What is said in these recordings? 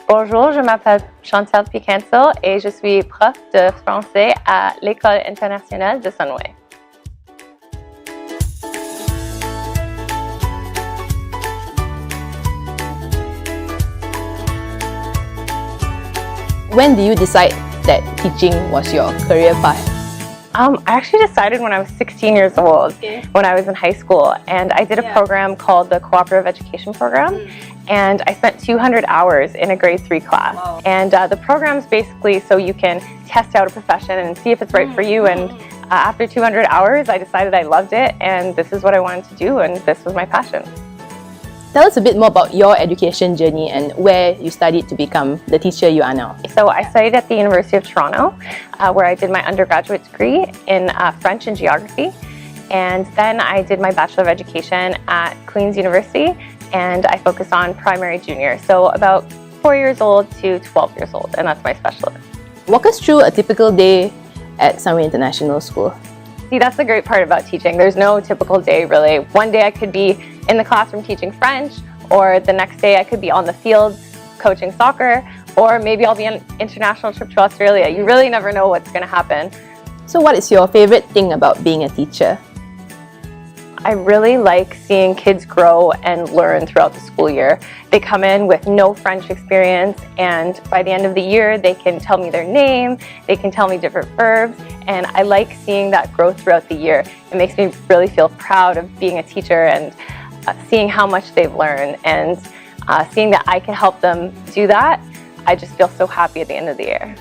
Bonjour, je m'appelle Chantal Picanso et je suis prof de français à l'École internationale de Sunway. When did you decide that teaching was your career path? I actually decided when I was 16 years old, when I was in high school, and I did a program called the Cooperative Education Program, and I spent 200 hours in a grade 3 class. Wow. And the program's basically so you can test out a profession and see if it's right for you, and after 200 hours, I decided I loved it, and this is what I wanted to do, and this was my passion. Tell us a bit more about your education journey and where you studied to become the teacher you are now. So I studied at the University of Toronto, where I did my undergraduate degree in French and Geography. And then I did my Bachelor of Education at Queen's University, and I focused on primary junior. So about 4 years old to 12 years old, and that's my specialist. Walk us through a typical day at Sunway International School. See, that's the great part about teaching. There's no typical day, really. One day I could be in the classroom teaching French, or the next day I could be on the field coaching soccer, or maybe I'll be on an international trip to Australia. You really never know what's going to happen. So what is your favorite thing about being a teacher? I really like seeing kids grow and learn throughout the school year. They come in with no French experience, and by the end of the year they can tell me their name, they can tell me different verbs, and I like seeing that growth throughout the year. It makes me really feel proud of being a teacher and seeing how much they've learned, and seeing that I can help them do that. I just feel so happy at the end of the year.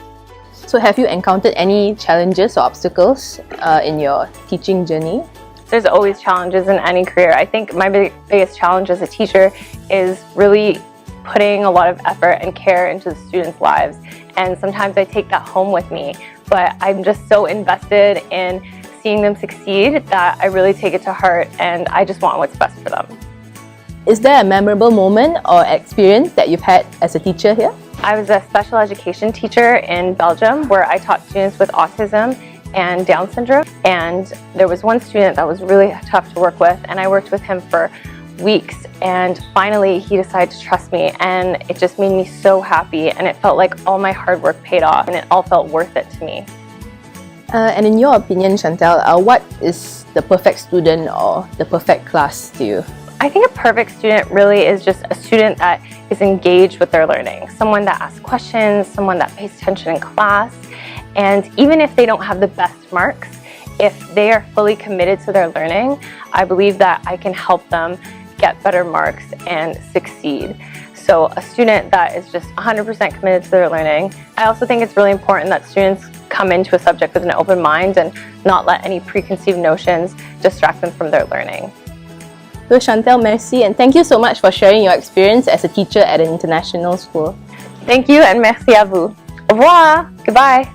So have you encountered any challenges or obstacles in your teaching journey? There's always challenges in any career. I think my biggest challenge as a teacher is really putting a lot of effort and care into the students' lives. And sometimes I take that home with me, but I'm just so invested in seeing them succeed that I really take it to heart, and I just want what's best for them. Is there a memorable moment or experience that you've had as a teacher here? I was a special education teacher in Belgium where I taught students with autism and Down syndrome, and there was one student that was really tough to work with, and I worked with him for weeks, and finally he decided to trust me, and it just made me so happy, and it felt like all my hard work paid off, and it all felt worth it to me. And in your opinion, Chantal, what is the perfect student or the perfect class to you? I think a perfect student really is just a student that is engaged with their learning, someone that asks questions, someone that pays attention in class, and even if they don't have the best marks, if they are fully committed to their learning, I believe that I can help them get better marks and succeed. So a student that is just 100% committed to their learning. I also think it's really important that students come into a subject with an open mind and not let any preconceived notions distract them from their learning. So Chantal, merci, and thank you so much for sharing your experience as a teacher at an international school. Thank you, and merci à vous. Au revoir. Goodbye.